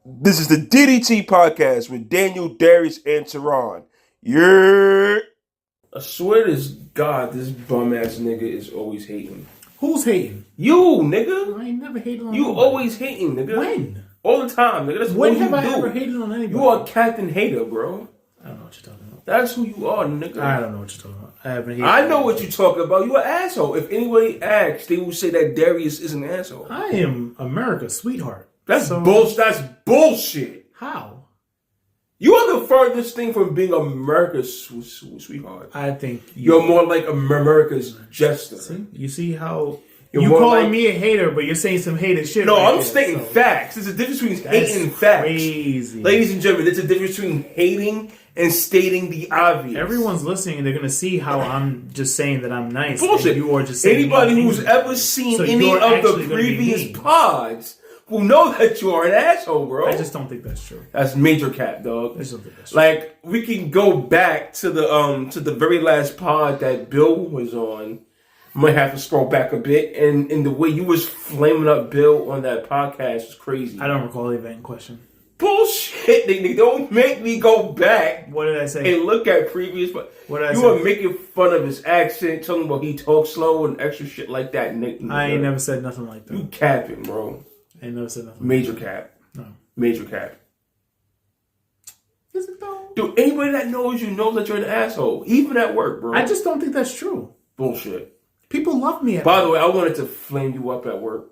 This is the DDT podcast with Daniel, Darius, and Tehran. Yeah. I swear to God, this bum ass nigga is always hating. Who's hating? You, nigga. I ain't never hated on You nobody. always hating, nigga. When? All the time, nigga. That's When what have you I do. ever hated on anybody? You are Captain Hater, bro. I don't know what you're talking about. That's who you are, nigga. I don't know what you're talking about. I haven't hated. I know what you're talking about. You an asshole. If anybody asks, they will say that Darius is an asshole. I am America's sweetheart. That's bullshit. That's bullshit. How? You are the furthest thing from being America's sweetheart. I think You're more like America's jester. See? You see how You're you more calling like- me a hater, but you're saying some hater shit. No, right I'm there, stating so facts. There's a difference between that's hating and facts. crazy. Ladies and gentlemen, there's a difference between hating and stating the obvious. Everyone's listening, and they're gonna see how I'm just saying that I'm nice. Bullshit. And you are just saying Anybody mean who's things. ever seen So any you're of the actually gonna be previous mean. pods will know that you are an asshole, bro. I just don't think that's true. That's major cap, dog. I just don't think that's true. Like, we can go back to the very last pod that Bill was on. Might have to scroll back a bit, and the way you was flaming up Bill on that podcast was crazy. I don't recall the event in question. Bullshit, nigga. Don't make me go back What did I say? and look at previous. What did I You say? were making fun of his accent, talking about he talks slow and extra shit like that, nigga. I ain't never said nothing like that. You capping, bro. I ain't never said nothing. Major cap. No. Major cap. Is it though? Dude, anybody that knows you knows that you're an asshole. Even at work, bro. I just don't think that's true. Bullshit. People love me. By the way, I wanted to flame you up at work.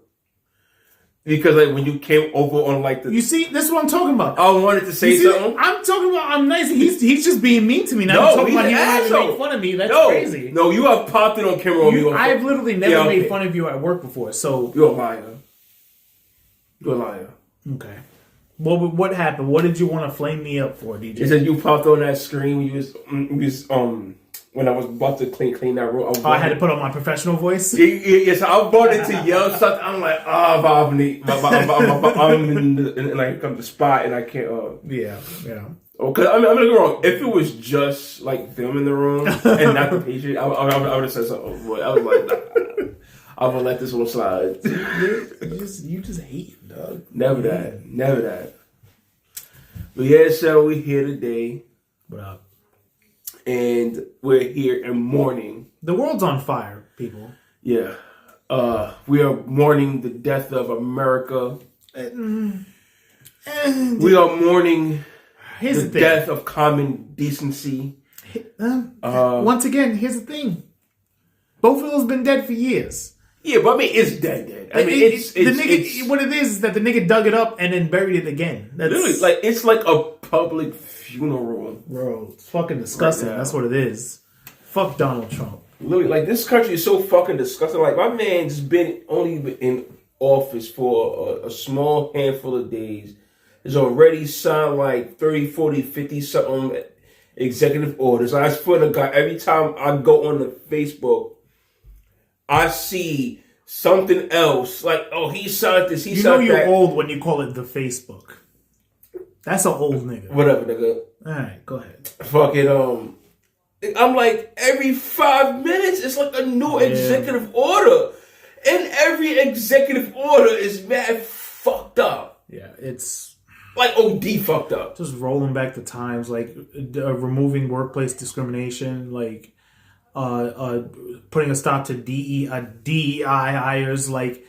Because like when you came over on like the... You see, this is what I'm talking about. I wanted to say You see, something. I'm talking about I'm nice. He's just being mean to me. Now No, I'm talking he's about an he wanted to asshole. make fun of me. That's No, crazy. no, you have popped it on camera on me. I've literally never Yeah, made okay. fun of you at work before. So You're a liar. You're a liar. okay. What happened? What did you want to flame me up for, DJ? It said you popped on that screen when you was when I was about to clean that room. I had to put on my professional voice. Yes, I wanted to yell something. I'm like, I'm in like come to spot and I can't. Yeah. Oh, cause I'm gonna go wrong. If it was just like them in the room and not the patient, I would have said something. But I was like, nah, I'm gonna let this one slide. You just hate, dog. Never that. But yeah, so we're here today. What up? And we're here in mourning. The world's on fire, people. Yeah. We are mourning the death of America. And We are mourning here's the the thing. death of common decency. Once again, here's the thing. Both of those been dead for years. Yeah, but I mean, it's dead. I mean, it's what it is that the nigga dug it up and then buried it again. That's literally like it's like a public funeral. bro, it's fucking disgusting. Right now. That's what it is. Fuck Donald Trump. Literally, like this country is so fucking disgusting. Like my man's been only in office for a small handful of days. Has already signed like 30, 40, 50 something executive orders. I swear to God, every time I go on the Facebook, I see something else. Like, oh, he signed this, he You know signed you're that. old when you call it the Facebook. That's an old nigga. Whatever, nigga. Alright, go ahead. Fucking, I'm like, every 5 minutes, it's like a new executive order. And every executive order is mad fucked up. Yeah, it's Like OD fucked up. just rolling back the times, like removing workplace discrimination, like putting a stop to DEI hires, like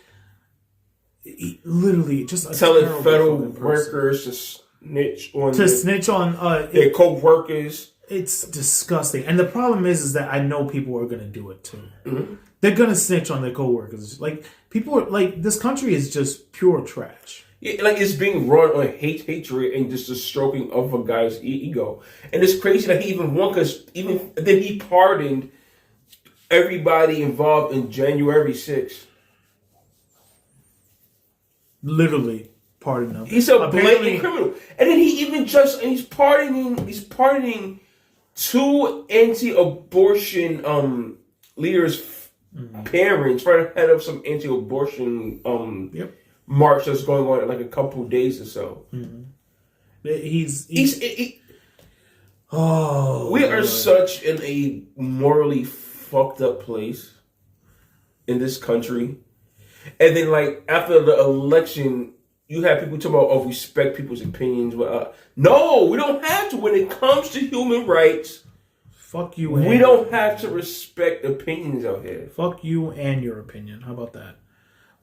literally just a Telling terrible federal fucking person. workers to snitch on snitch on their co-workers. it's disgusting. And the problem is that I know people are gonna do it too. Mm-hmm. They're gonna snitch on their coworkers. Like people are like, this country is just pure trash. Yeah, like it's being run on hatred and just the stroking of a guy's ego. And it's crazy that he even won because even then he pardoned everybody involved in January 6th. Literally, pardon them. He's a blatant criminal. And then he's pardoning two anti-abortion leaders' parents right ahead of some anti-abortion march that's going on in like a couple of days or so. We are such in a morally fucked up place in this country. And then like after the election, you have people talk about, respect people's opinions. No, we don't have to. When it comes to human rights, fuck you. We don't have to respect opinions out here. Fuck you and your opinion. How about that?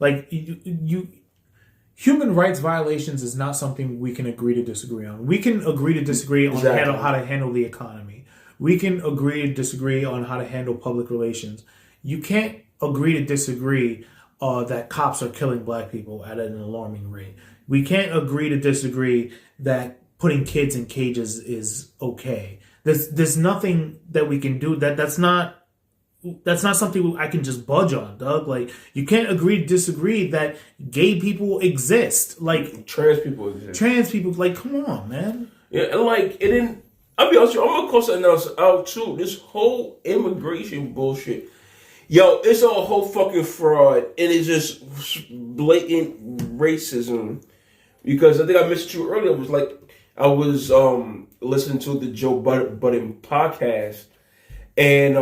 Like, you human rights violations is not something we can agree to disagree on. We can agree to disagree on how to handle the economy. We can agree to disagree on how to handle public relations. You can't agree to disagree that cops are killing black people at an alarming rate. We can't agree to disagree that putting kids in cages is okay. There's nothing that we can do that's not something I can just budge on, Doug. Like, you can't agree to disagree that gay people exist. Like, trans people exist. Trans people, like, come on, man. Yeah, and like, it didn't. I'll be honest with you, I'm gonna call something else out too. This whole immigration bullshit. Yo, it's a whole fucking fraud, and it's just blatant racism. Because I think I mentioned you earlier. It was like I was listening to the Joe Budden podcast, and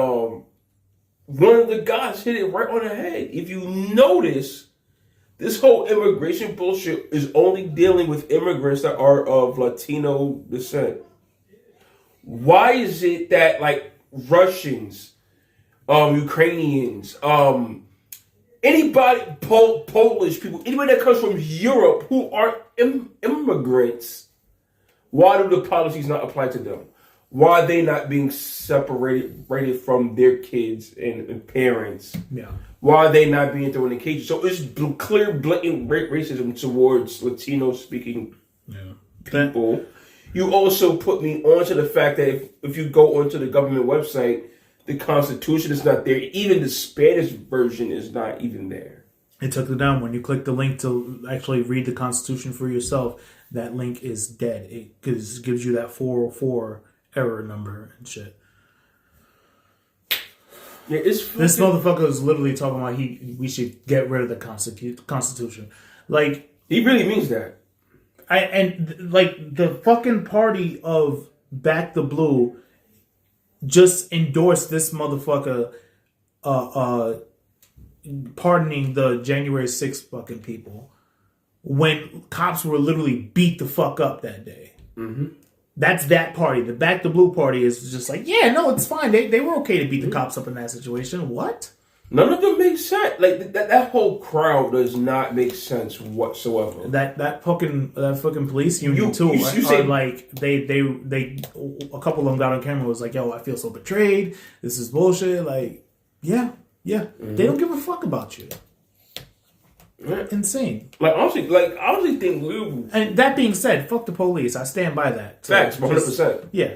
one of the guys hit it right on the head. If you notice, this whole immigration bullshit is only dealing with immigrants that are of Latino descent. Why is it that, like, Russians, Ukrainians, anybody, Polish people, anybody that comes from Europe who are immigrants, why do the policies not apply to them? Why are they not being separated from their kids and parents? Yeah. Why are they not being thrown in cages? So it's clear, blatant racism towards Latino-speaking people. You also put me onto the fact that if you go onto the government website, the Constitution is not there. Even the Spanish version is not even there. It took it down. When you click the link to actually read the Constitution for yourself, that link is dead. It gives you that 404 error number and shit. Yeah, it's this motherfucker is literally talking about we should get rid of the Constitution. Like, he really means that. Like, the fucking party of Back the Blue just endorsed this motherfucker pardoning the January 6th fucking people when cops were literally beat the fuck up that day. Mm-hmm. That's that party. The Back the Blue party is just like, yeah, no, it's fine. They were okay to beat the cops up in that situation. What? None of them make sense. Like, that whole crowd does not make sense whatsoever. That fucking police union too. You say, like, they a couple of them got on camera and was like, yo, I feel so betrayed. This is bullshit. Like, yeah. Mm-hmm. They don't give a fuck about you. Yeah. Insane. I honestly think we. And that being said, fuck the police. I stand by that. Facts, 100%. Yeah.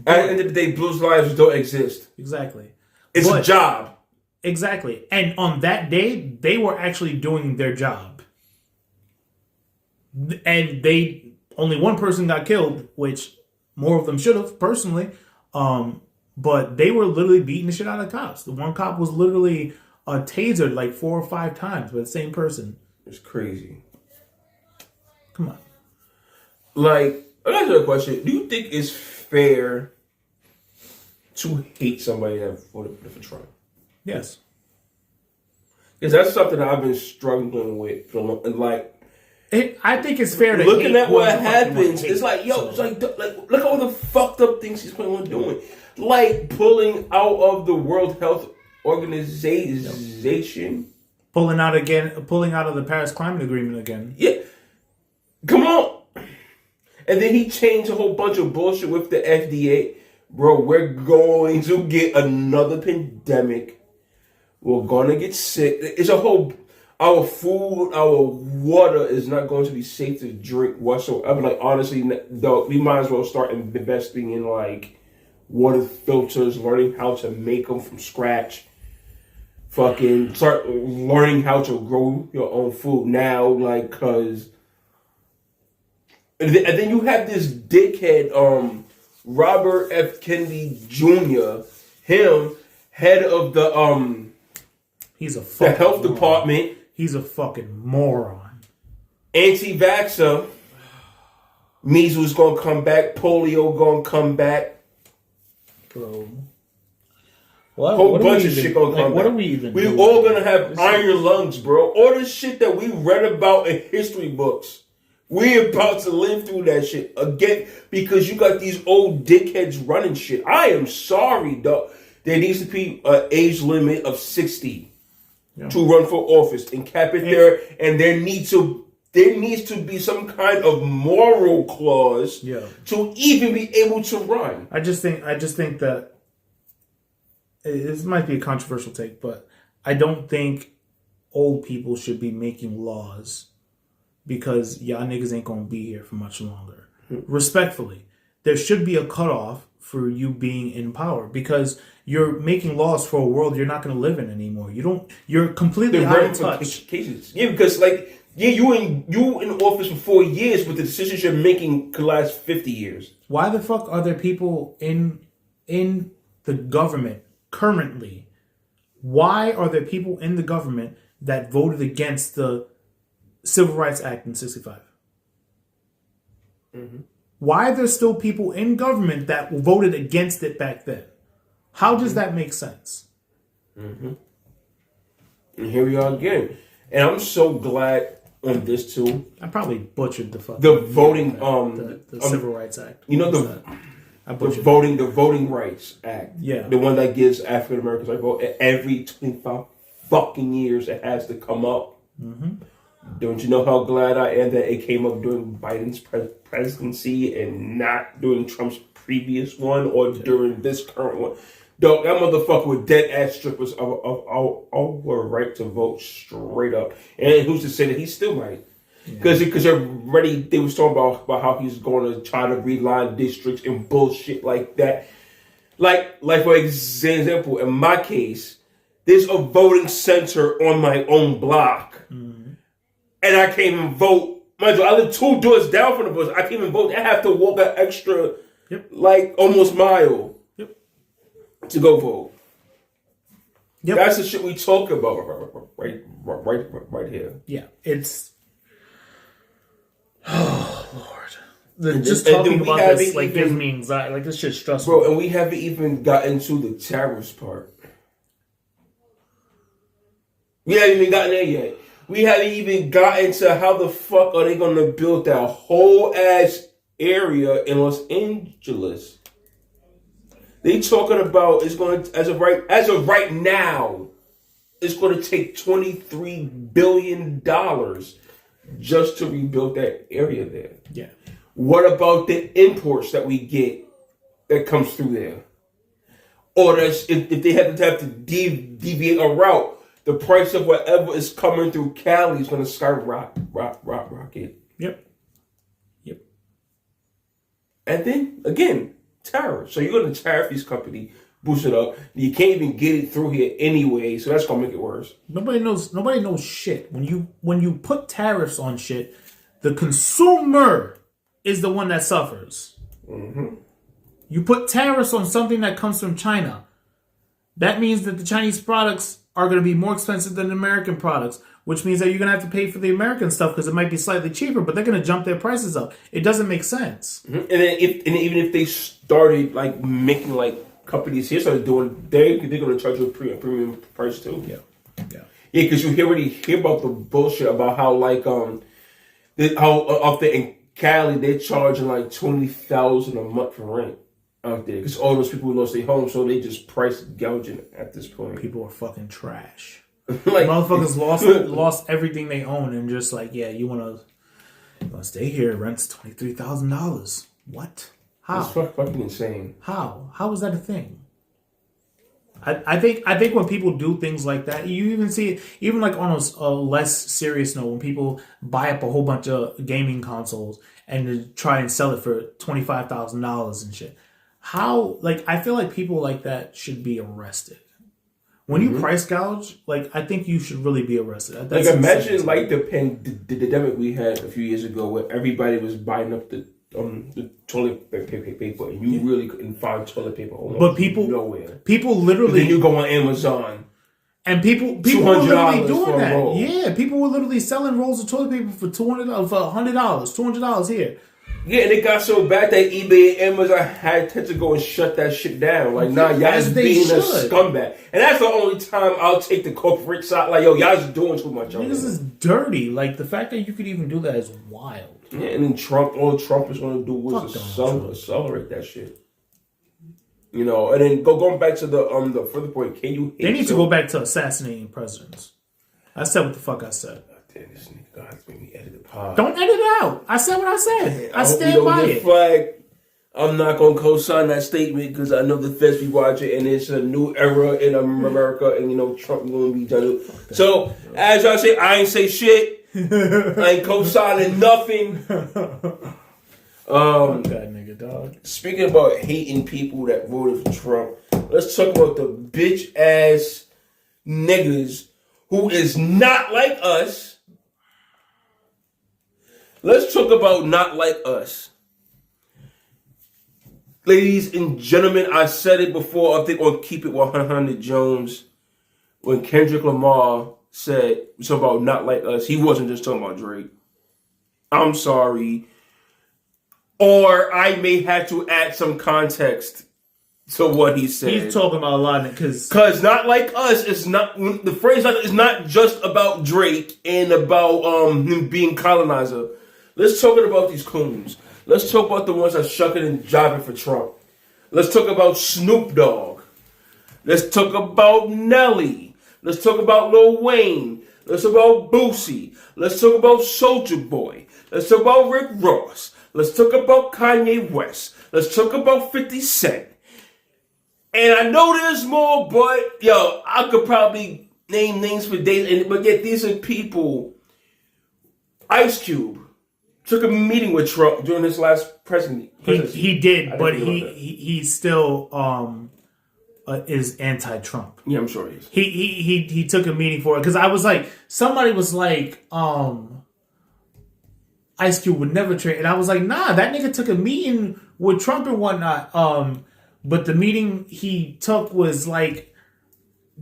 At the end of the day, Blues lives don't exist. Exactly. It's a job. Exactly. And on that day, they were actually doing their job. And only one person got killed, which more of them should have, personally. But they were literally beating the shit out of cops. The one cop was literally tasered like 4 or 5 times by the same person. It's crazy. Come on. Like, I got you a question. Do you think it's fair to hate somebody that voted for Trump? Yes. Because that's something that I've been struggling with. I think it's fair to looking hate at what happens. It's like, yo, it's like look at all the fucked up things he's planning on doing. Like pulling out of the World Health Organization. Pulling out of the Paris Climate Agreement again. Yeah. Come on. And then he changed a whole bunch of bullshit with the FDA. Bro, we're going to get another pandemic. We're gonna get sick. It's a whole. Our food, our water is not going to be safe to drink whatsoever. Like, honestly, though, we might as well start investing in like water filters, learning how to make them from scratch. Fucking start learning how to grow your own food now, like, cause. And then you have this dickhead, Robert F. Kennedy Jr. Him, head of the He's a fucking the health moron. department. He's a fucking moron. Anti-vaxxer. Measles gonna come back. Polio gonna come back. Bro. Whole bunch of shit gonna come. What back. are we even? We all gonna have iron lungs, bro. All the shit that we read about in history books. We about to live through that shit again because you got these old dickheads running shit. I am sorry, dog. There needs to be an age limit of 60 to run for office and cap it there. And there needs to be some kind of moral clause to even be able to run. I just think that this might be a controversial take, but I don't think old people should be making laws because y'all niggas ain't gonna be here for much longer. Respectfully, there should be a cutoff for you being in power because you're making laws for a world you're not gonna live in anymore. You're completely out of touch. Yeah, because you in office for 4 years, but the decisions you're making could last 50 years. Why the fuck are there people in the government currently? Why are there people in the government that voted against the Civil Rights Act in 1965? Mm-hmm. Why are there still people in government that voted against it back then? How does that make sense? Mm-hmm. And here we are again. And I'm so glad on this too. I probably butchered the voting the Civil Rights Act. You know the Voting Rights Act. Yeah. The one that gives African Americans like vote every 25 fucking years it has to come up. Mm-hmm. Don't you know how glad I am that it came up during Biden's presidency and not during Trump's previous one or during this current one? Dog, that motherfucker with dead ass strippers of our right to vote straight up. And who's to say that he still might? Because already they was talking about how he's going to try to reline districts and bullshit like that. Like for example, in my case, there's a voting center on my own block. Mm-hmm. And I can't even vote. Mind you, I live 2 doors down from the bus. I can't even vote. I have to walk an extra, almost mile to go vote. Yep. That's the shit we talk about right here. Yeah, it's... Oh, Lord. Just talking about this gives me anxiety. This shit's stressful. Bro, and we haven't even gotten to the tariffs part. We haven't even gotten there yet. We haven't even gotten to how the fuck are they going to build that whole ass area in Los Angeles. They talking about it's going to, as of right now, it's going to take $23 billion just to rebuild that area there. Yeah. What about the imports that we get that comes through there? Or if they have to deviate a route, the price of whatever is coming through Cali is going to skyrocket. Yep. And then, again, tariff. So you're going to tariff these companies, boost it up. You can't even get it through here anyway, so that's going to make it worse. Nobody knows shit. When you put tariffs on shit, the consumer is the one that suffers. Mm-hmm. You put tariffs on something that comes from China. That means that the Chinese products are going to be more expensive than American products, which means that you're going to have to pay for the American stuff because it might be slightly cheaper, but they're going to jump their prices up. It doesn't make sense. Mm-hmm. And then even if they started making companies here started doing, they're going to charge you a premium price too. Yeah, because you already hear about the bullshit about how how up there in Cali they're charging $20,000 a month for rent. Out there, because all those people lost their homes, so they just price gouging at this point. People are fucking trash. Motherfuckers lost everything they own, and just you want to stay here? Rent's $23,000. What? How? It's fucking insane. How is that a thing? I think when people do things like that, you even see it, even on a less serious note, when people buy up a whole bunch of gaming consoles and try and sell it for $25,000 and shit. How, I feel like people like that should be arrested. When you price gouge, I think you should really be arrested. That's imagine the pandemic we had a few years ago where everybody was buying up the toilet paper and you really couldn't find toilet paper almost nowhere. People literally... But then you go on Amazon. And people were literally doing that. Roll. Yeah, people were literally selling rolls of toilet paper for $100, $200 here. Yeah, and it got so bad that eBay and Amazon had to go and shut that shit down. Like, nah, y'all just being a scumbag. And that's the only time I'll take the corporate side. Like, yo, y'all just doing too much. This is dirty. Like, the fact that you could even do that is wild. Yeah, and then all Trump is going to do was accelerate that shit. You know, and then going back to the further point, can you... They need to go back to assassinating presidents. I said what the fuck I said. Damn, this nigga gonna have to make me edit the pod. Don't edit it out. I said what I said. I stand by it. Flag. I'm not gonna co-sign that statement because I know the feds be watching, and it's a new era in America, and you know Trump gonna be done. So as y'all say, I ain't say shit. I ain't co-signing nothing. Fuck that nigga, dog. Speaking about hating people that voted for Trump, let's talk about the bitch ass niggas who is not like us. Let's talk about not like us. Ladies and gentlemen, I said it before, I think on Keep It 100 Jones, when Kendrick Lamar said something about not like us, he wasn't just talking about Drake. I'm sorry. Or I may have to add some context to what he said. He's talking about a lot of it because not like us is not the phrase is not just about Drake and about him being colonizer. Let's talk about these coons. Let's talk about the ones that shucking and jiving for Trump. Let's talk about Snoop Dogg. Let's talk about Nelly. Let's talk about Lil Wayne. Let's talk about Boosie. Let's talk about Soulja Boy. Let's talk about Rick Ross. Let's talk about Kanye West. Let's talk about 50 Cent. And I know there's more, but yo, I could probably name names for days. But yet these are people. Ice Cube took a meeting with Trump during his last presidency. He did, but he still is anti-Trump. Yeah, I'm sure he is. He took a meeting for it because I was like, somebody was like, Ice Cube would never trade, and I was like, nah, that nigga took a meeting with Trump and whatnot. But the meeting he took was like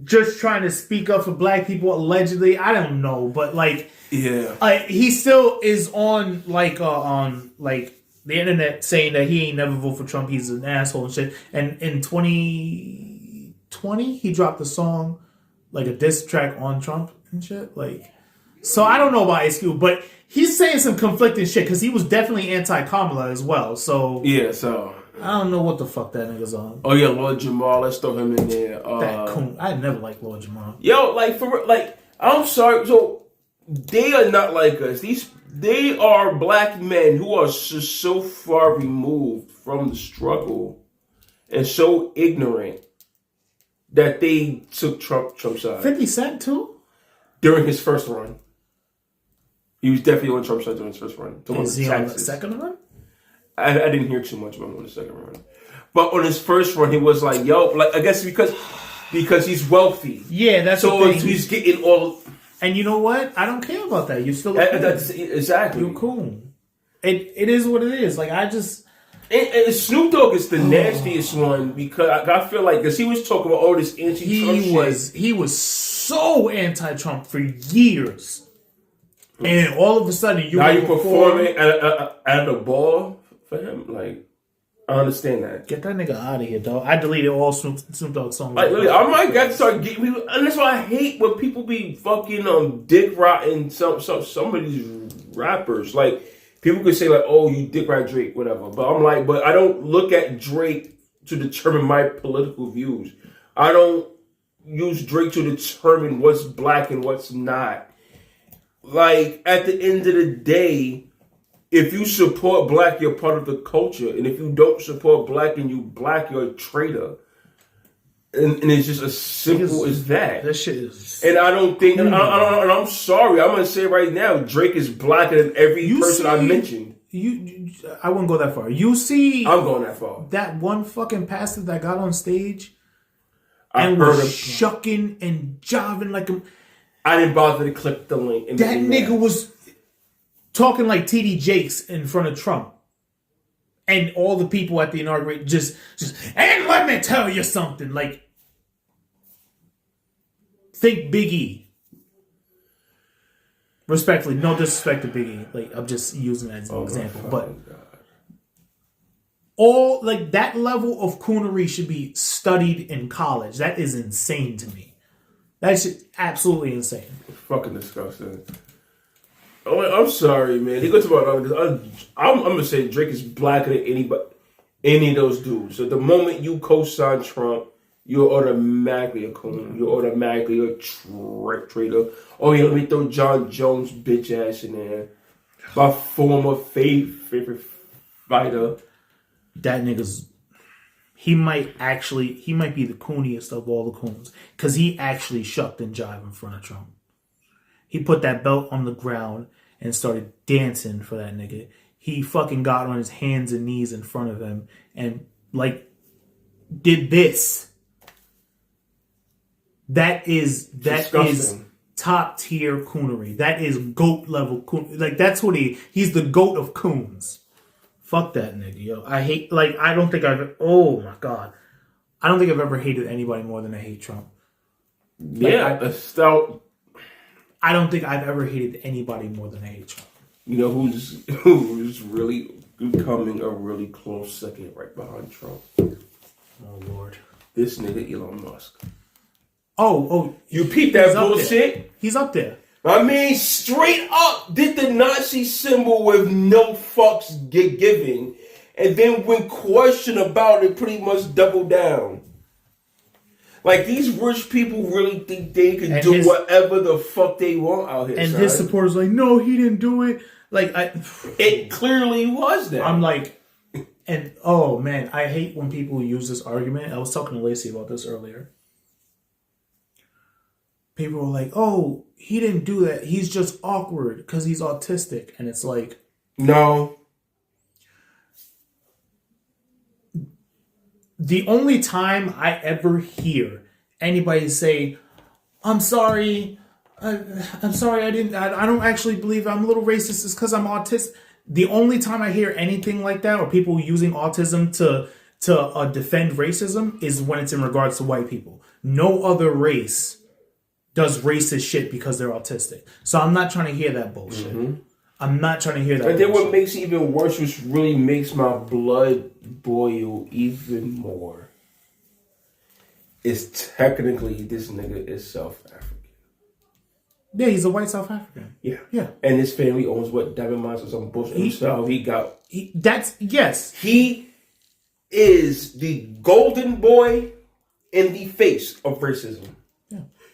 just trying to speak up for black people allegedly. I don't know, but like, yeah, he still is on the internet saying that he ain't never vote for Trump. He's an asshole and shit. And in 2020, he dropped a song like a diss track on Trump and shit. Like, so I don't know about Ice Cube, but he's saying some conflicting shit because he was definitely anti-Kamala as well. So yeah, so. I don't know what the fuck that nigga's on. Oh yeah, Lord Jamal. Let's throw him in there. That coon. I never liked Lord Jamal. Yo, I'm sorry. So they are not like us. They are black men who are just so far removed from the struggle and so ignorant that they took Trump's side. 50 Cent too? During his first run, he was definitely on Trump's side during his first run. Is he on the second run? I didn't hear too much about him on the second run. But on his first run, he was like, yo, like, I guess because he's wealthy. Yeah, that's so the thing. He's getting all... And you know what? I don't care about that. You still... Exactly. You're cool. It is what it is. Like, I just... And Snoop Dogg is the nastiest one because I feel like... Because he was talking about all this anti-Trump shit. He was so anti-Trump for years. And all of a sudden... Now you're performing at a ball... For him, like, I understand that. Get that nigga out of here, dog. I deleted all Snoop Dogg songs. Like, literally, I might got to start getting people, and that's why I hate when people be fucking dick rotting some of these rappers. Like, people could say like, "Oh, you dick rot Drake," whatever. But I'm like, but I don't look at Drake to determine my political views. I don't use Drake to determine what's black and what's not. Like, at the end of the day. If you support black, you're part of the culture. And if you don't support black and you black, you're a traitor. And it's just as simple as that. That shit is... And I don't think... And I'm sorry. I'm going to say right now, Drake is blacker than every person I mentioned. I wouldn't go that far. You see... I'm going that far. That one fucking pastor that got on stage and was shucking and jiving like a... I didn't bother to click the link. That nigga was... talking like TD Jakes in front of Trump. And all the people at the inauguration just, and let me tell you something. Like, think Big E. Respectfully, no disrespect to Big E. Like, I'm just using that as an example. But all like that level of coonery should be studied in college. That is insane to me. That's absolutely insane. Fucking disgusting. Oh, I'm sorry, man. He goes about I'm gonna say Drake is blacker than any of those dudes. So the moment you co-sign Trump, you're automatically a coon. You're automatically a traitor. Oh yeah, let me throw John Jones bitch ass in there. My former favorite fighter. That nigga's he might be the cooniest of all the coons because he actually shucked and jived in front of Trump. He put that belt on the ground and started dancing for that nigga. He fucking got on his hands and knees in front of him and like did this. That is top tier coonery. That is goat level coon. Like that's what he's the goat of coons. Fuck that nigga, yo. Oh my God. I don't think I've ever hated anybody more than I hate Trump. I don't think I've ever hated anybody more than I hate Trump. You know who's really becoming a really close second right behind Trump? Oh Lord. This nigga Elon Musk. Oh. You peep that bullshit? He's up there. I mean, straight up did the Nazi symbol with no fucks given. And then when questioned about it, pretty much doubled down. Like, these rich people really think they can do whatever the fuck they want out here. And his supporters like, no, he didn't do it. Like, it clearly was that. I'm like, and oh man, I hate when people use this argument. I was talking to Lacey about this earlier. People were like, oh, he didn't do that. He's just awkward because he's autistic. And it's like, no. The only time I ever hear anybody say, I'm sorry, I don't actually believe I'm a little racist is because I'm autistic. The only time I hear anything like that or people using autism to defend racism is when it's in regards to white people. No other race does racist shit because they're autistic. So I'm not trying to hear that bullshit. Mm-hmm. I'm not trying to hear that. And then what makes it even worse, which really makes my blood boil even more, is technically this nigga is South African. Yeah, he's a white South African. Yeah. And his family owns what diamond mines or some bullshit himself. He is the golden boy in the face of racism.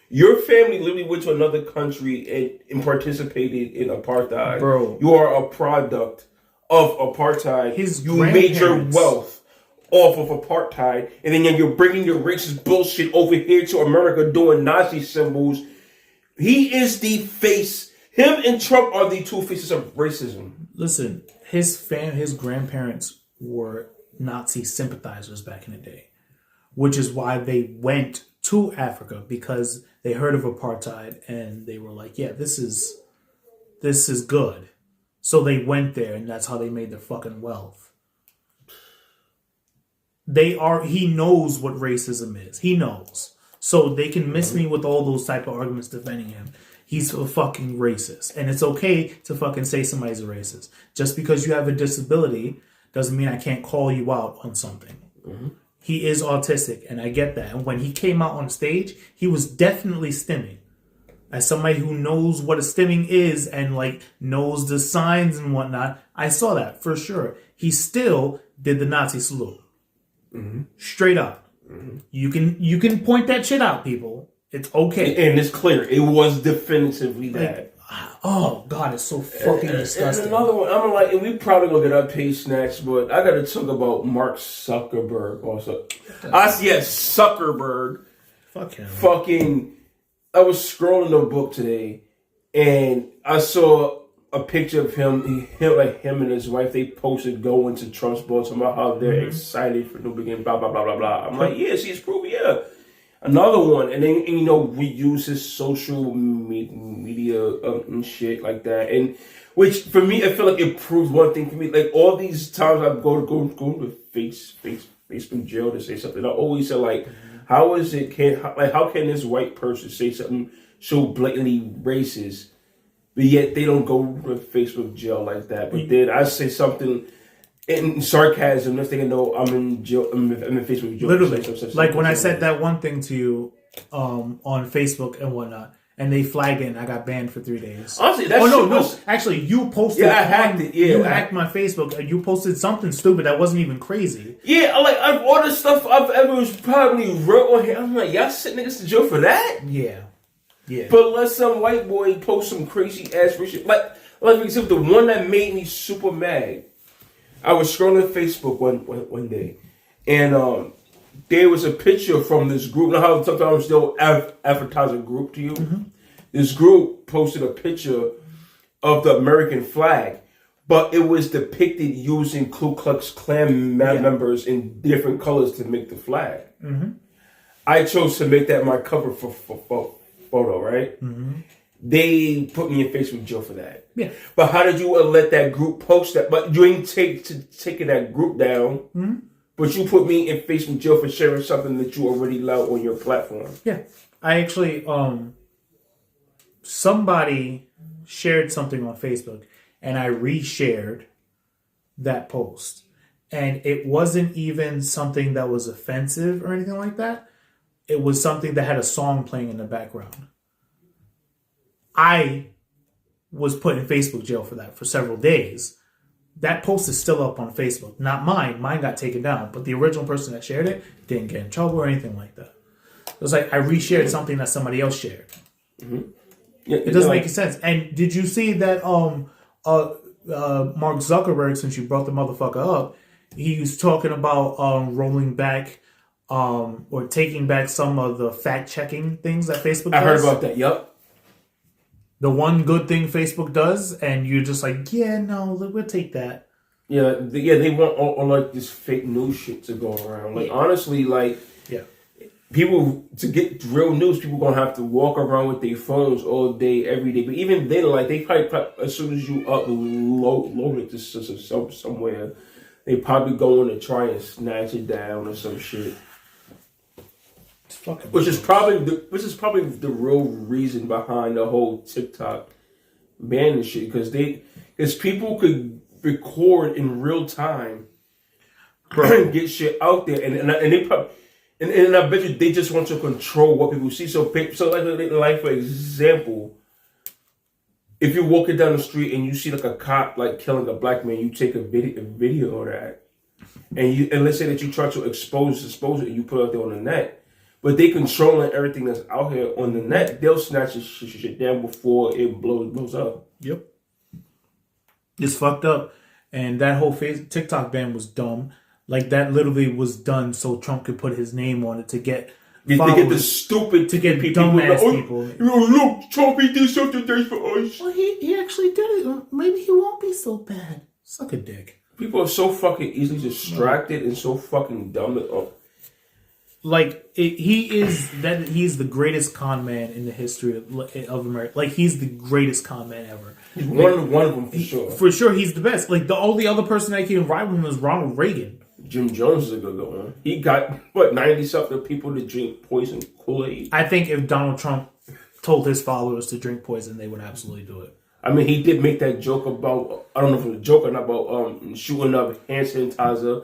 Your family literally went to another country and participated in apartheid. Bro. You are a product of apartheid. You made your wealth off of apartheid. And then you're bringing your racist bullshit over here to America doing Nazi symbols. He is the face. Him and Trump are the two faces of racism. Listen, his grandparents were Nazi sympathizers back in the day. Which is why they went to Africa, because they heard of apartheid and they were like, yeah, this is good. So they went there and that's how they made their fucking wealth. He knows what racism is. He knows. So they can miss me with all those type of arguments defending him. He's a fucking racist. And it's okay to fucking say somebody's a racist. Just because you have a disability doesn't mean I can't call you out on something. Mm-hmm. He is autistic, and I get that. And when he came out on stage, he was definitely stimming. As somebody who knows what a stimming is and like knows the signs and whatnot, I saw that for sure. He still did the Nazi salute. Mm-hmm. Straight up. Mm-hmm. You can point that shit out, people. It's okay. And it's clear. It was definitively that. Oh God, it's so fucking disgusting. And another one, I'm like, and we probably gonna get our page snatched, but I gotta talk about Mark Zuckerberg also. Zuckerberg. Fuck him. Fucking, I was scrolling the book today, and I saw a picture of him and his wife. They posted going to Trump's boat, talking about how they're excited for new beginning, blah blah blah blah blah. I'm like, yeah, she's proof, yeah. Another one, and then we use his social media and shit like that, and which for me, I feel like it proves one thing for me. Like all these times I go to Facebook jail to say something, I always say like, how can this white person say something so blatantly racist, but yet they don't go to Facebook jail like that? But then I say something in sarcasm, just thinking, no, I'm in Facebook. Literally, like when I said that one thing to you on Facebook and whatnot, and they flagged it, and I got banned for 3 days. Honestly, no. Actually, you posted. Yeah, I hacked it. Yeah, you hacked my Facebook, and you posted something stupid that wasn't even crazy. Yeah, I've all the stuff I've ever was probably wrote on here. I'm like, y'all sent niggas to jail for that? Yeah. But let some white boy post some crazy ass shit. Like for example, the one that made me super mad. I was scrolling Facebook one day, and there was a picture from this group. Now, how sometimes they'll advertise a group to you. Mm-hmm. This group posted a picture of the American flag, but it was depicted using Ku Klux Klan members in different colors to make the flag. Mm-hmm. I chose to make that my cover for photo, right? Mm-hmm. They put me in Facebook jail for that. Yeah. But how did you let that group post that? But you ain't taking that group down. Mm-hmm. But you put me in Facebook jail for sharing something that you already allowed on your platform. Yeah. I actually, somebody shared something on Facebook, and I reshared that post. And it wasn't even something that was offensive or anything like that. It was something that had a song playing in the background. I was put in Facebook jail for that for several days. That post is still up on Facebook. Not mine. Mine got taken down. But the original person that shared it didn't get in trouble or anything like that. It was like I reshared something that somebody else shared. Mm-hmm. Yeah, it doesn't make sense. And did you see that Mark Zuckerberg, since you brought the motherfucker up, he was talking about rolling back or taking back some of the fact-checking things that Facebook does? I heard about that, yup. The one good thing Facebook does, and you're just like, yeah, no, we'll take that. Yeah, they want all like this fake news shit to go around. Like, honestly, like, people, to get real news, people gonna have to walk around with their phones all day, every day. But even then, like, they probably as soon as you upload it to somewhere, they probably going to try and snatch it down or some shit. Which is probably the real reason behind the whole TikTok ban and shit, because people could record in real time and get shit out there, and they probably and I bet you they just want to control what people see. So like for example, if you're walking down the street and you see like a cop like killing a black man, you take a video of that, and let's say that you try to expose it, and you put it out there on the net. But they controlling everything that's out here on the net. They'll snatch this shit down before it blows up. Yep. It's fucked up. And that whole TikTok ban was dumb. Like, that literally was done so Trump could put his name on it to get followers, to get the stupid to get dumbass people. Look, Trump, he did something nice for us. Well, he actually did it. Maybe he won't be so bad. Suck a dick. People are so fucking easily distracted and so fucking dumb. Like, he's the greatest con man in the history of America. Like, he's the greatest con man ever. He's one of them for sure. For sure, he's the best. Like, the only other person that can ride with him is Ronald Reagan. Jim Jones is a good one. He got, 90-something people to drink poison Kool-Aid. I think if Donald Trump told his followers to drink poison, they would absolutely do it. I mean, he did make that joke about, I don't know if it was a joke or not, about shooting up hand sanitizer.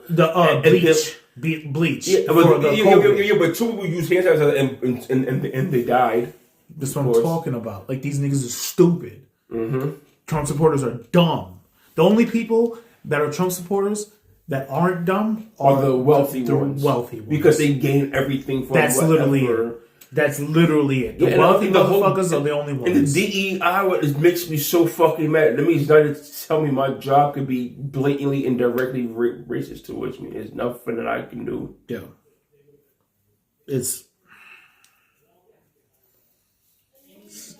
Bleach. Yeah, but two people used hand sanitizer and they died. That's what I'm talking about. Like, these niggas are stupid. Mm-hmm. Trump supporters are dumb. The only people that are Trump supporters that aren't dumb are the wealthy ones. Because they gain everything from That's literally it. The wealthy motherfuckers are the only ones. And the DEI, it makes me so fucking mad. That means not to tell me my job could be blatantly and directly racist towards me. There's nothing that I can do. Yeah. It's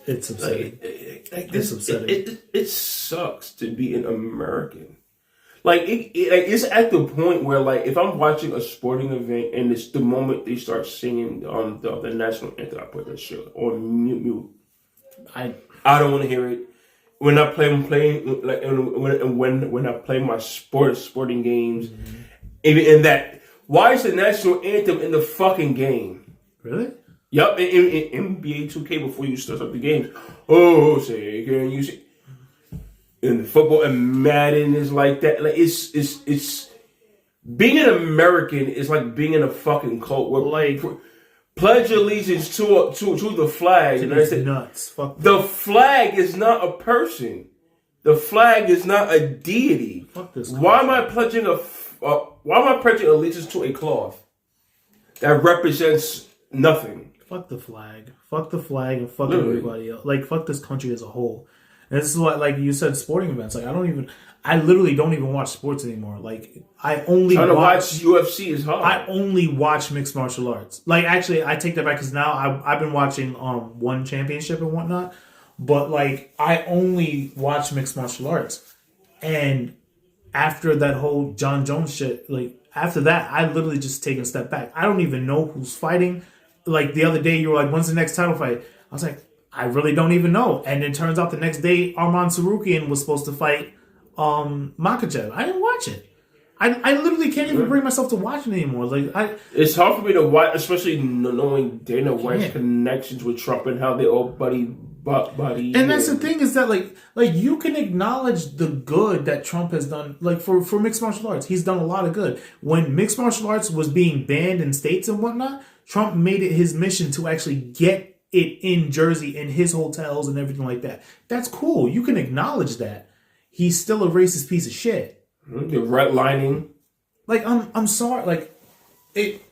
upsetting. It's upsetting. It sucks to be an American. Like, it's at the point where, like, if I'm watching a sporting event and it's the moment they start singing the national anthem, I put that shit on mute. I don't want to hear it. When I play my sporting games, mm-hmm. even in that, why is the national anthem in the fucking game? Really? Yup, in NBA 2K before you start up the games. Oh, say, can you see? in football and Madden is like that. Like it's being an American is like being in a fucking cult. Where like pledge allegiance to the flag. It's nuts. Fuck the flag is not a person. The flag is not a deity. Fuck this. Why am I pledging allegiance to a cloth that represents nothing? Fuck the flag. Fuck the flag and fuck everybody else. Like, fuck this country as a whole. And this is what, like you said, sporting events. Like, I literally don't even watch sports anymore. Like, I only watch UFC is hard. I only watch mixed martial arts. Like, actually, I take that back because now I've been watching one championship and whatnot. But, like, I only watch mixed martial arts. And after that whole John Jones shit, like, after that, I literally just take a step back. I don't even know who's fighting. Like, the other day, you were like, when's the next title fight? I was like, I really don't even know. And it turns out the next day, Arman Sarukian was supposed to fight Makhachev. I didn't watch it. I literally can't even bring myself to watch it anymore. Like, it's hard for me to watch, especially knowing Dana White's connections with Trump and how they all buddy. And that's the thing is that like you can acknowledge the good that Trump has done. Like for mixed martial arts, he's done a lot of good. When mixed martial arts was being banned in states and whatnot, Trump made it his mission to actually get it in Jersey, in his hotels and everything like that. That's cool. You can acknowledge that. He's still a racist piece of shit. The redlining. Like I'm sorry. Like it.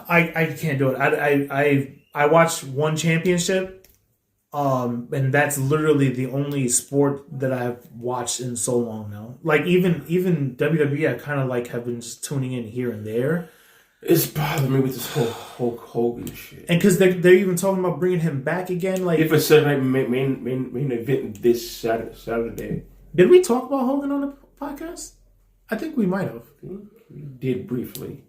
I can't do it. I watched one championship, and that's literally the only sport that I've watched in so long now. Like even WWE, I kind of like have been just tuning in here and there. It's bothering me with this whole Hulk Hogan shit. And because they're even talking about bringing him back again. Like if it's Saturday main event this Saturday. Did we talk about Hogan on the podcast? I think we might have. We did briefly.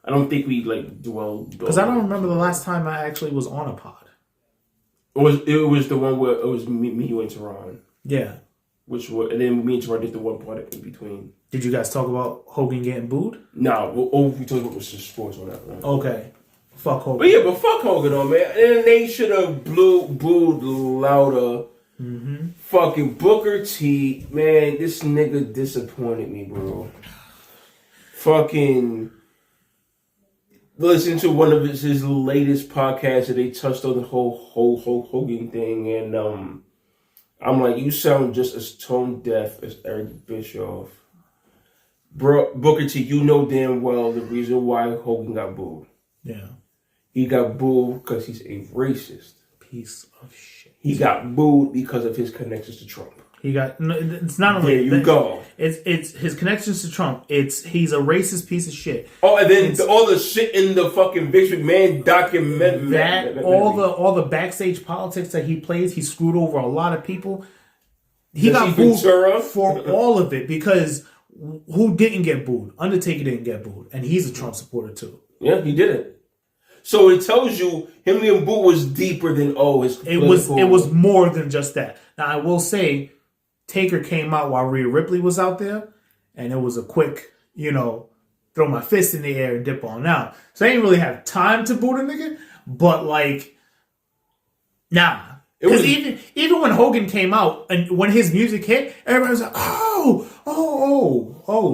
I don't think we dwelled because I don't remember the last time I actually was on a pod. It was the one where it was me, you, and Tehran. Yeah. And then me and Tehran did the one part in between. Did you guys talk about Hogan getting booed? No, all we talked about was just sports on that. Right? Okay. Fuck Hogan. But fuck Hogan on, man. And they should have booed louder. Mm-hmm. Fucking Booker T, man, this nigga disappointed me, bro. Fucking listen to one of his latest podcasts that they touched on the whole Hogan thing, and I'm like, you sound just as tone deaf as Eric Bischoff. Bro, Booker T, you know damn well the reason why Hogan got booed. Yeah. He got booed because he's a racist. Piece of shit. He got booed because of his connections to Trump. It's not only there you go. It's his connections to Trump. He's a racist piece of shit. Oh, and then all the shit in the fucking Vince McMahon documentary. All the backstage politics that he plays, he screwed over a lot of people. He got booed for all of it because who didn't get booed? Undertaker didn't get booed, and he's a Trump supporter too. Yeah, he didn't. So it tells you him getting booed was deeper than his. It was more than just that. Now I will say, Taker came out while Rhea Ripley was out there, and it was a quick, throw my fist in the air and dip on out. So they didn't really have time to boot a nigga, but nah. Because even when Hogan came out and when his music hit, everybody was like, oh,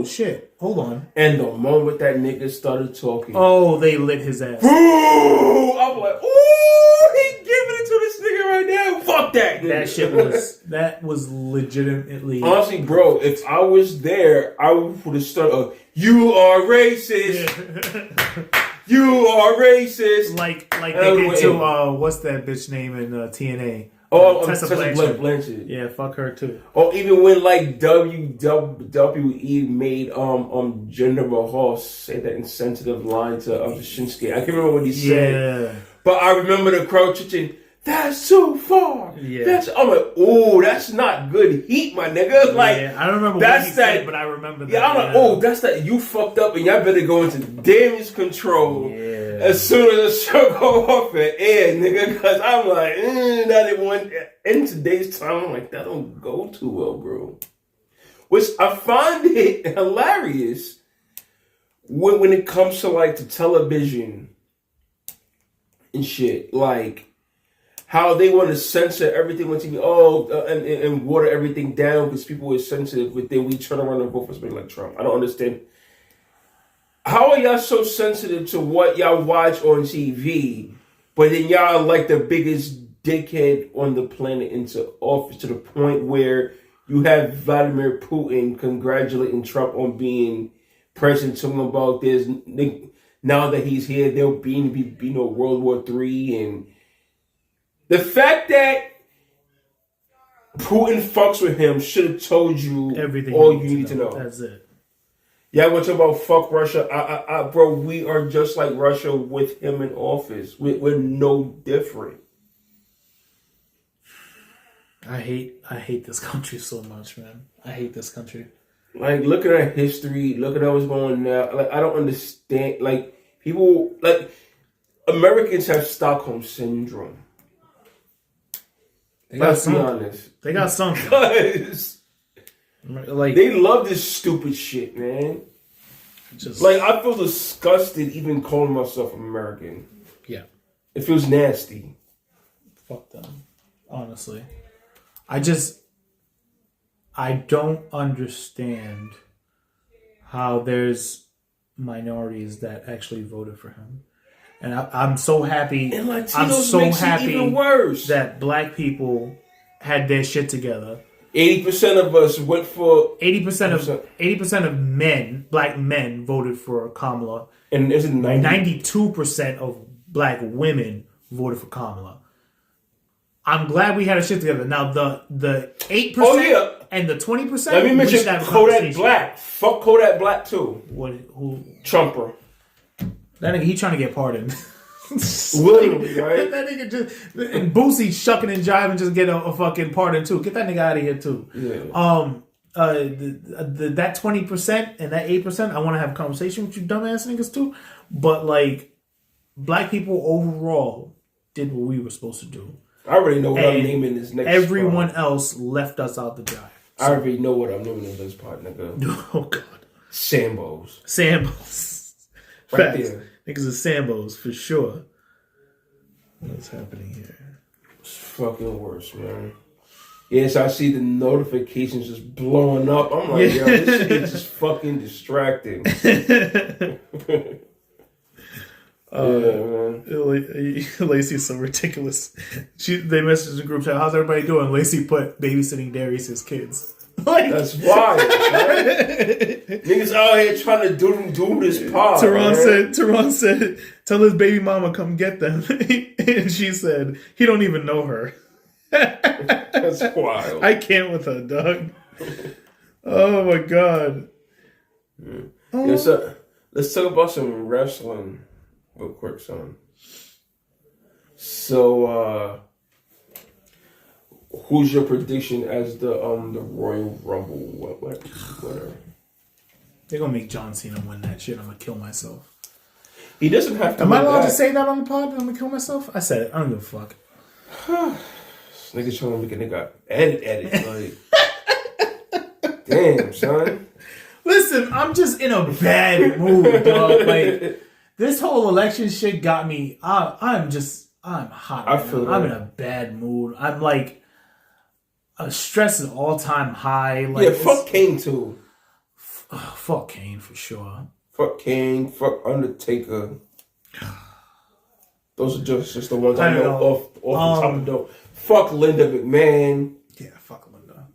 shit. Hold on. And the moment that nigga started talking. Oh, they lit his ass. Ooh, I'm like, ooh, he giving it to this nigga right now. Fuck that nigga. That was legitimately. Honestly, bro, if I was there, I would have started, you are racist. You are racist. Like they did to, what's that bitch name in TNA? Tessa Blanchard. Yeah, fuck her too. Or even when WWE made Jinder Mahal say that insensitive line to Shinsuke. I can't remember what he said. Yeah. But I remember the crowd chanting, "That's too far." Yeah. I'm like, ooh, that's not good heat, my nigga. I don't remember what he said, but I remember that. Yeah, I'm like, oh, that's that. You fucked up, and y'all better go into damage control. Yeah. As soon as the show go off the air, nigga, because I'm like, that it went in today's time. I'm like, that don't go too well, bro. Which I find it hilarious when it comes to to television and shit. how they want to censor everything on TV. Oh, and water everything down because people are sensitive. But then we turn around and vote for somebody like Trump. I don't understand. How are y'all so sensitive to what y'all watch on TV, but then y'all like the biggest dickhead on the planet into office to the point where you have Vladimir Putin congratulating Trump on being president, talking about this. Now that he's here, there'll be no World War III, and the fact that Putin fucks with him should have told you everything all you need to know. That's it. Yeah, we're talking about fuck Russia. Bro, we are just like Russia with him in office. We're no different. I hate this country so much, man. I hate this country. Like, looking at history, looking at what's going on now, like, I don't understand. Like, people, like, Americans have Stockholm Syndrome. Let's be honest. They got something. Because, like, they love this stupid shit, man. Like, I feel disgusted even calling myself American. Yeah. It feels nasty. Fuck them. Honestly. I don't understand how there's minorities that actually voted for him, and I'm so happy. And Latinos I'm so happy even worse. That black people had their shit together. 80% of us went for 80% of men, black men, voted for Kamala, and is it 92% of black women voted for Kamala. I'm glad we had a shit together. Now the 8% and the 20%. Let me mention Kodak Black. Fuck Kodak Black too. Who? Trumper. That nigga, he trying to get pardoned. Literally, right? That nigga just and Boosie shucking and jiving just get a fucking pardon too. Get that nigga out of here too. Yeah. That 20% and that 8%, I want to have a conversation with you dumbass niggas too. But like, black people overall did what we were supposed to do. I already know what I'm naming this next everyone part. else left us out the jive. So. I already know what I'm naming this part, nigga. Oh, God. Sambos. Right there. Niggas are Sambos, for sure. What's happening here? It's fucking worse, man. Yes, I see the notifications just blowing up. I'm like, yo, this shit is just fucking distracting. Man. Lacey's so ridiculous. They messaged the group chat. How's everybody doing? Lacey put babysitting Darius' kids. Like, that's wild. Right? Niggas out here trying to do this pod. Teron said, tell his baby mama come get them. And she said, he don't even know her. That's wild. I can't with her, dog. Oh my god. Yeah, let's talk about some wrestling. Real quick, son. So, who's your prediction as the Royal Rumble? Whatever. They're gonna make John Cena win that shit. I'm gonna kill myself. He doesn't have to. Am I allowed to say that on the pod? I'm gonna kill myself. I said it. I don't give a fuck. Niggas trying to make a nigga edit. Like, damn, son. Listen, I'm just in a bad mood, dog. Like, this whole election shit got me. I'm hot. I feel I'm in a bad mood. I'm like, stress is all time high. Like, yeah, fuck Kane too. Fuck Kane for sure. Fuck Kane. Fuck Undertaker. Those are just the ones I know off the top of the dome. Fuck Linda McMahon. Yeah, fuck Linda.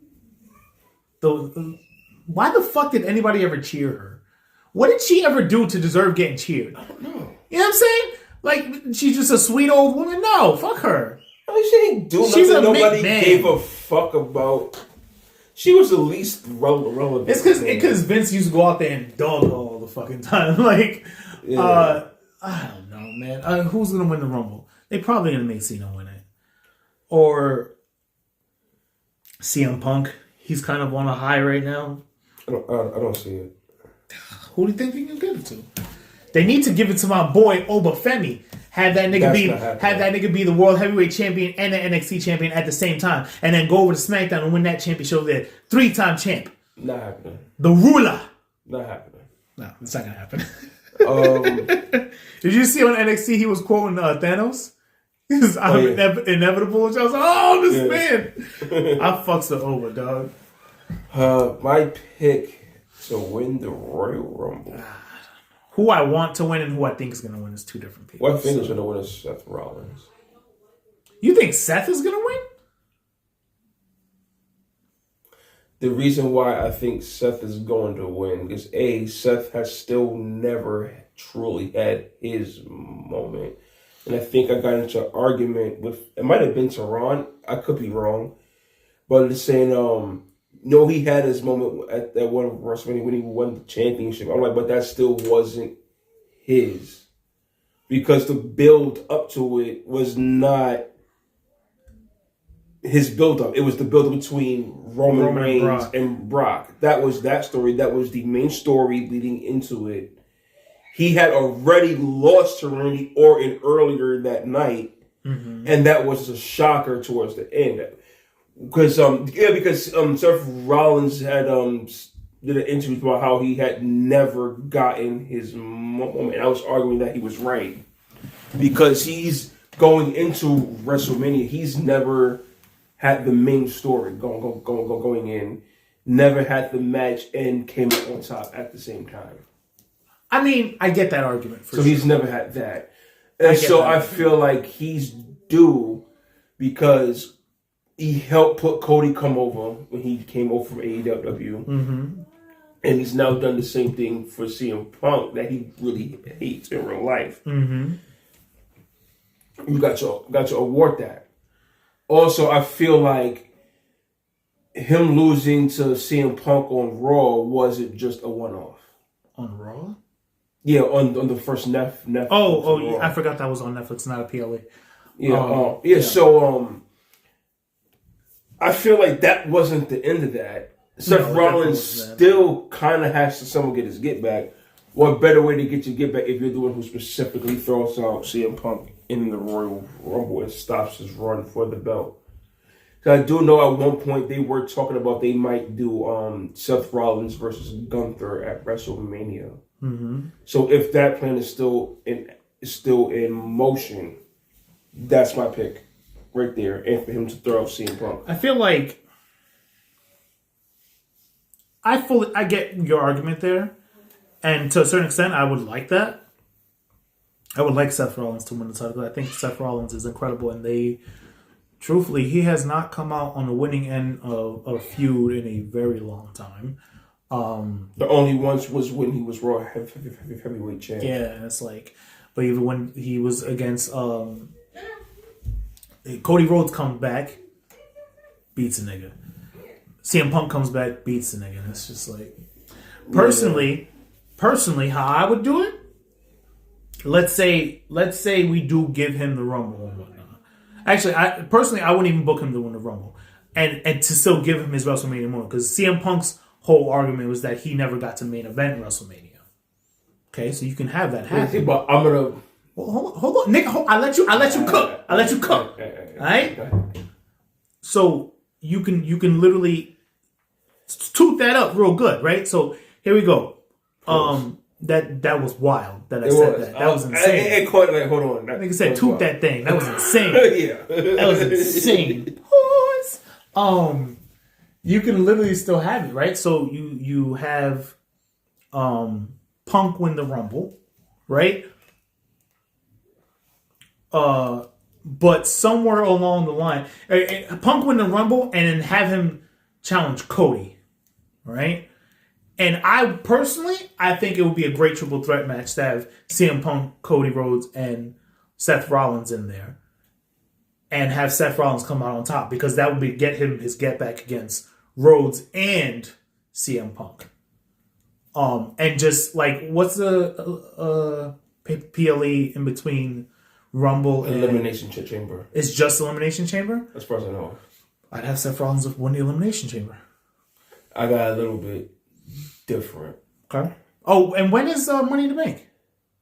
Why the fuck did anybody ever cheer her? What did she ever do to deserve getting cheered? I don't know. You know what I'm saying? Like, she's just a sweet old woman? No, fuck her. I mean, she didn't do nothing nobody gave a fuck about. She was the least relevant. It's because Vince used to go out there and dog her all the fucking time. Like, I don't know, man. Who's going to win the Rumble? They probably going to make Cena win it. Or CM Punk. He's kind of on a high right now. I don't see it. Who do you think they can give it to? They need to give it to my boy Obafemi. Have that nigga be the world heavyweight champion and the NXT champion at the same time, and then go over to SmackDown and win that championship there. 3-time champ. Not happening. The ruler. Not happening. No, it's not gonna happen. Did you see on NXT he was quoting Thanos? Because I'm inevitable. And I was like, oh, this man. I fucks her over, dog. My pick to win the Royal Rumble. Who I want to win and who I think is going to win is two different people. What I think is going to win is Seth Rollins. You think Seth is going to win? The reason why I think Seth is going to win is Seth has still never truly had his moment. And I think I got into an argument with, it might have been Tehran, I could be wrong, but it's saying, no, he had his moment at that one WrestleMania when he won the championship. I'm like, but that still wasn't his. Because the build up to it was not his build up. It was the build up between Roman Reigns and Brock. That was that story. That was the main story leading into it. He had already lost to Randy Orton earlier that night, and that was a shocker towards the end. Because Seth Rollins had did an interview about how he had never gotten his moment. I was arguing that he was right because he's going into WrestleMania. He's never had the main story going in. Never had the match and came out on top at the same time. I mean, I get that argument. So he's never had that, and so I feel like he's due because he helped put Cody come over when he came over from AEW. And he's now done the same thing for CM Punk that he really hates in real life. You got to award that. Also, I feel like him losing to CM Punk on Raw wasn't just a one-off. On Raw? Yeah, on the first Netflix. Oh, I forgot that was on Netflix, not a PLA. So I feel like that wasn't the end of that. Seth Rollins still kind of has to someone get his get back. What better way to get your get back if you're the one who specifically throws out CM Punk in the Royal Rumble and stops his run for the belt? So I do know at one point they were talking about they might do Seth Rollins versus Gunther at WrestleMania. So if that plan is still in motion, that's my pick right there, and for him to throw out CM Punk. I feel like I get your argument there, and to a certain extent, I would like that. I would like Seth Rollins to win the title. I think Seth Rollins is incredible, and truthfully, he has not come out on the winning end of a feud in a very long time. The only once was when he was Raw heavyweight champ. Yeah, it's like, but even when he was against Cody Rhodes comes back, beats a nigga. CM Punk comes back, beats the nigga. And it's just like, personally, how I would do it. Let's say we do give him the Rumble and whatnot. Actually, I wouldn't even book him to win the Rumble, and to still give him his WrestleMania moment, because CM Punk's whole argument was that he never got to main event WrestleMania. Okay, so you can have that happen. But I'm gonna hold on, nigga. I let you cook. All right. So you can literally toot that up real good, right? So here we go. That was wild that I said that. That was insane. Hold on. Nigga said toot that thing. That was insane. Yeah. That was insane. You can literally still have it, right? So you have Punk win the Rumble, right? But somewhere along the line, Punk win the Rumble and then have him challenge Cody, right? And I think it would be a great triple threat match to have CM Punk, Cody Rhodes, and Seth Rollins in there, and have Seth Rollins come out on top, because that would get him his get back against Rhodes and CM Punk. And just like, what's the PLE in between Rumble and Elimination Chamber? It's just Elimination Chamber? As far as I know. I'd have Seth Rollins win the Elimination Chamber. I got a little bit different. Okay. Oh, and when is Money in the Bank?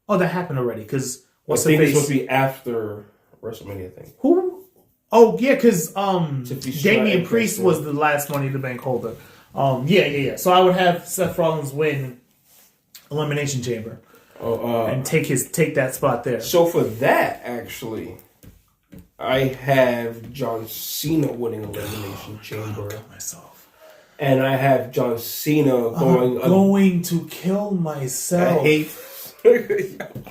Oh, that happened already. Because I think it's supposed to be after WrestleMania thing. Who? Oh, yeah, because Damian Priest was the last Money in the Bank holder. Yeah. So I would have Seth Rollins win Elimination Chamber and take that spot there. So for that, actually, I have John Cena winning Elimination Chamber. I'll kill myself. And I have John Cena going to kill myself. I hate...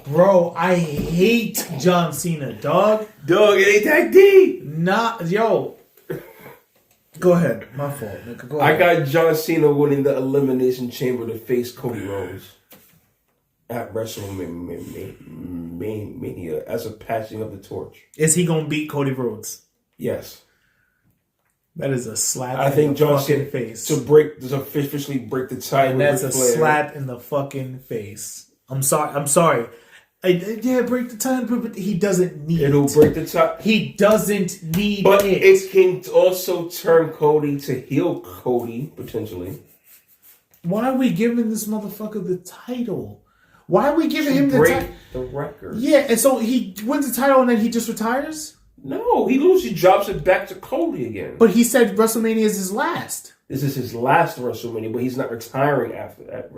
Bro, I hate John Cena, dog. Dog, it ain't that deep. Yo. Go ahead. My fault, nigga. Go ahead. I got John Cena winning the Elimination Chamber to face Cody Rhodes at WrestleMania as a passing of the torch. Is he gonna beat Cody Rhodes? Yes. That is a slap. I think John Cena face to officially break the tie. And that's a slap in the fucking face. I'm sorry. Break the tie, but he doesn't need It'll break the tie. He doesn't need but it. It can also turn Cody to heel Cody, potentially. Why are we giving this motherfucker the title? Why are we giving him the title? The record. Yeah, and so he wins the title and then he just retires? No, he loses. He drops it back to Cody again. But he said WrestleMania is his last. This is his last WrestleMania, but he's not retiring after that.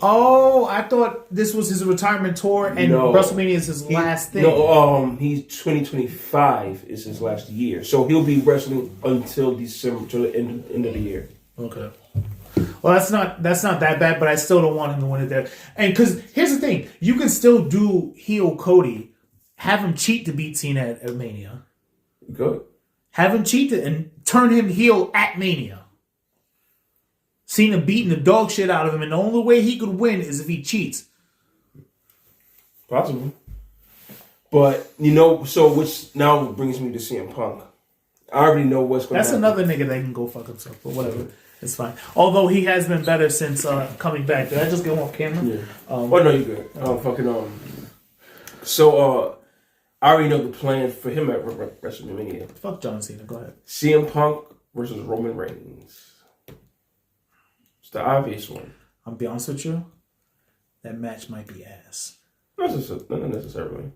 Oh, I thought this was his retirement tour and WrestleMania is his last thing. No, he's 2025 is his last year, so he'll be wrestling until December, till the end of the year. Okay. Well, that's not that bad, but I still don't want him to win it there. And because here's the thing, you can still do heel Cody, have him cheat to beat Cena at Mania. Good. Have him cheat and turn him heel at Mania. Cena beating the dog shit out of him, and the only way he could win is if he cheats. Possible. But, so which now brings me to CM Punk. I already know what's going to happen. That's another nigga that can go fuck himself, but whatever. It's fine. Although he has been better since coming back. Did I just get him off camera? Yeah. No, you're good. So, I already know the plan for him at WrestleMania. Fuck John Cena. Go ahead. CM Punk versus Roman Reigns. It's the obvious one. I'll be honest with you. That match might be ass. Not necessarily.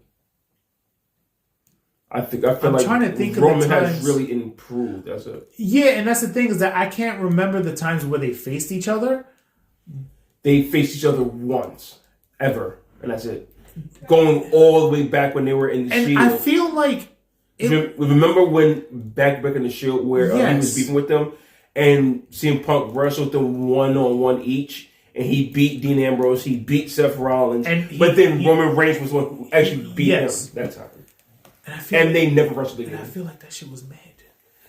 I feel like trying to think Roman of the times, has really improved. That's it. Yeah, and that's the thing is that I can't remember the times where they faced each other. They faced each other once, ever, and that's it. Going all the way back when they were in the Shield. And I feel like remember when back in the Shield where he was beefing with them, and CM Punk wrestled them 1-on-1 each, and he beat Dean Ambrose, he beat Seth Rollins, but then Roman Reigns was one who actually beat him that time. And they never wrestled again. And I feel like that shit was mid.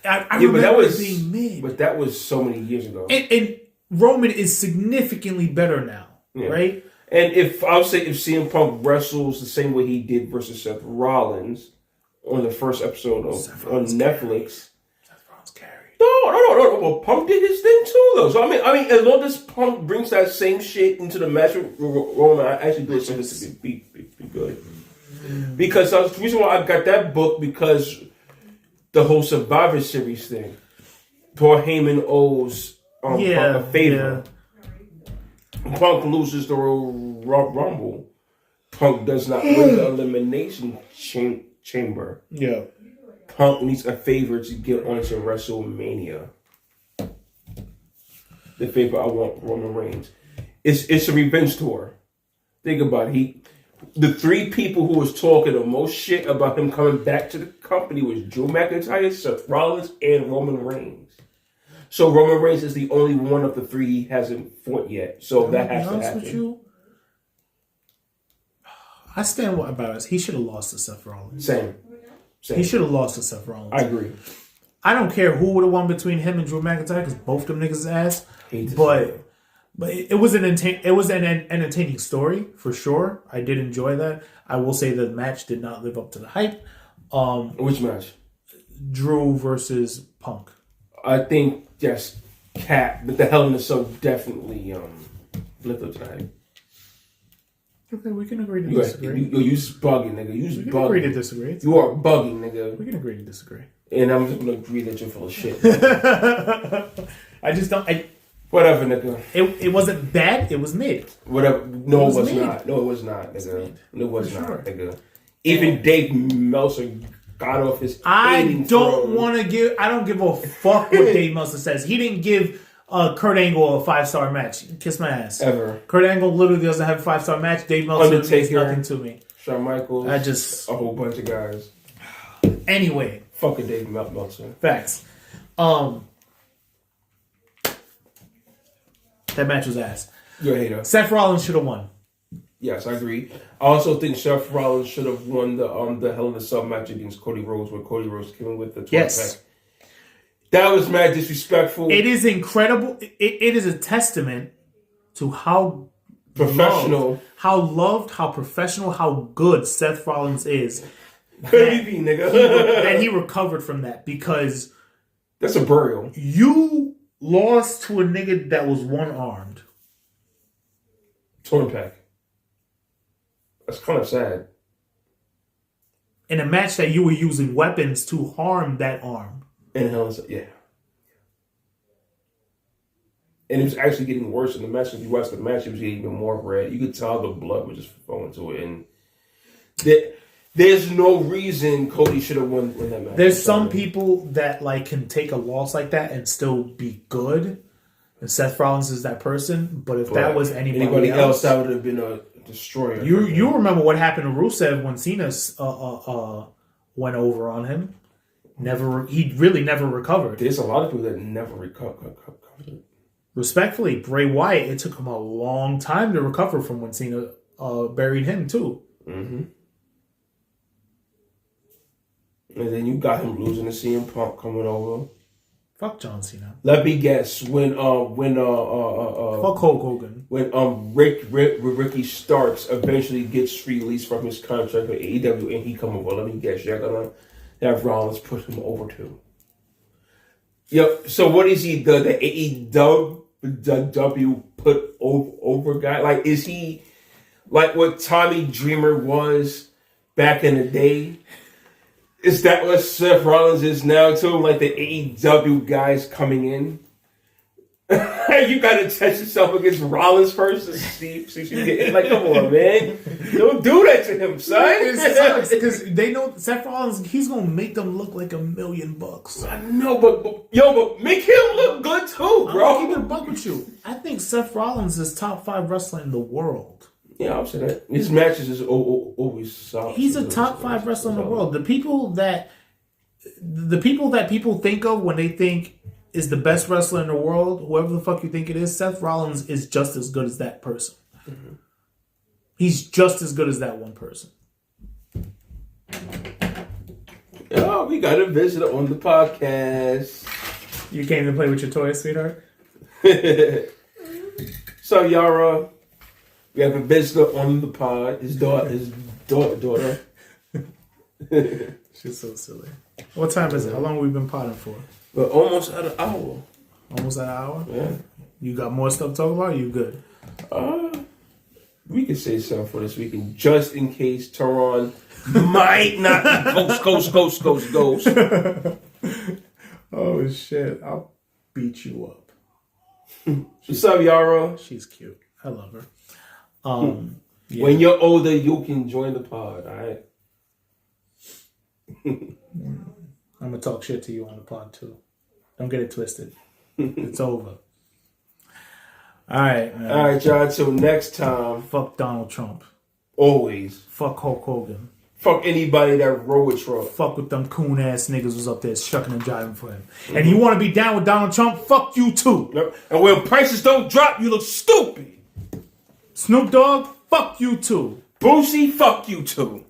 I remember it being mid. But that was so many years ago. And Roman is significantly better now, right? And if CM Punk wrestles the same way he did versus Seth Rollins on the first episode on Netflix. Seth Rollins carried. No. Well, Punk did his thing too, though. So I mean, as long as Punk brings that same shit into the match with Roman, I actually do expect this to be good. Because the reason why I got that book because the whole Survivor Series thing. Paul Heyman owes Punk a favor. Yeah. Punk loses the Royal Rumble. Punk does not win the Elimination Chamber. Yeah. Punk needs a favor to get onto WrestleMania. The favor I want Roman Reigns. It's a revenge tour. Think about it. The three people who was talking the most shit about him coming back to the company was Drew McIntyre, Seth Rollins, and Roman Reigns. So Roman Reigns is the only one of the three he hasn't fought yet. So that has to happen. With you, I stand by us. He should have lost to Seth Rollins. Same. He should have lost to Seth Rollins. I agree. I don't care who would have won between him and Drew McIntyre because both them niggas ass. But it was an entertaining story for sure. I did enjoy that. I will say the match did not live up to the hype. Which match? Drew versus Punk. I think yes, but the Hell in a Cell definitely lived up to the hype. Okay, we can agree to disagree. You's bugging, nigga. You's bugging. We can agree to disagree. You are bugging, nigga. We can agree to disagree. And I'm just gonna agree that you're full of shit. I just don't. Whatever, nigga. It wasn't bad. It was mid. Whatever. No, it was not. No, it was not, nigga. It was not, nigga. Even Dave Meltzer got off his. I don't give a fuck what Dave Meltzer says. He didn't give Kurt Angle a 5-star match. Kiss my ass. Ever. Kurt Angle literally doesn't have a 5-star match. Dave Meltzer means nothing to me. Shawn Michaels. A whole bunch of guys. Anyway. Fucking Dave Meltzer. Facts. That match was ass. You're a hater. Seth Rollins should have won. Yes, I agree. I also think Seth Rollins should have won the Hell in a Cell match against Cody Rhodes when Cody Rhodes came in with the 12-pack. That was mad disrespectful. It is incredible. It is a testament to how professional, how professional, how good Seth Rollins is. Baby, nigga. That he recovered from that, because that's a burial. You lost to a nigga that was one-armed. Torn pack. That's kind of sad. In a match that you were using weapons to harm that arm. And yeah. And it was actually getting worse in the match. If you watched the match, it was getting even more red. You could tell the blood was just flowing to it. And there's no reason Cody should have won that match. There's some people that can take a loss like that and still be good. And Seth Rollins is that person. But if that was anybody else, that would have been a destroyer. You remember what happened to Rusev when Cena went over on him? He really never recovered. There's a lot of people that never recovered. Respectfully, Bray Wyatt, it took him a long time to recover from when Cena buried him too. Mm-hmm. And then you got him losing to CM Punk coming over. Fuck John Cena. Let me guess. Fuck Hulk Hogan. When Ricky Starks eventually gets released from his contract with AEW and he come over, let me guess, you're gonna have Rollins push him over too. Yep. So what is he? The AEW put over guy? Like, is he like what Tommy Dreamer was back in the day? Is that what Seth Rollins is now too? Like the AEW guys coming in? You gotta test yourself against Rollins first to see you get like, come on, man. Don't do that to him, son. It sucks because they know Seth Rollins, he's gonna make them look like $1 million. I know, but make him look good too, bro. I'm keeping a buck with you. I think Seth Rollins is top 5 wrestler in the world. Yeah, I'll say that. His matches is always solid. He's a top 5 wrestler in the world. The people that people think of when they think is the best wrestler in the world, whoever the fuck you think it is, Seth Rollins is just as good as that person. Mm-hmm. He's just as good as that one person. Oh, we got a visitor on the podcast. You came to play with your toys, sweetheart? So, Yara, we have a visitor on the pod. His daughter. She's so silly. What time is it? How long have we been potting for? We're almost at an hour. Almost at an hour? Yeah. You got more stuff to talk about? Or you good? We can say something for this weekend, just in case Tehran might not be ghost. Oh, shit. I'll beat you up. What's up, Yara? She's cute. I love her. Yeah. When you're older, you can join the pod, all right? I'm going to talk shit to you on the pod, too. Don't get it twisted. It's over. All right, man. All right, y'all. Till next time. Fuck Donald Trump. Always. Fuck Hulk Hogan. Fuck anybody that rode with Trump. Fuck with them coon ass niggas was up there shucking and jiving for him. Mm-hmm. And you want to be down with Donald Trump? Fuck you too. Yep. And when prices don't drop, you look stupid. Snoop Dogg? Fuck you too. Boosie? Fuck you too.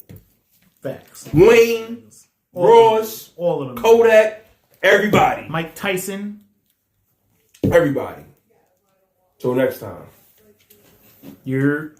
Facts. Wayne, Ross, all of them. Kodak, everybody. Mike Tyson. Everybody. Till next time. You're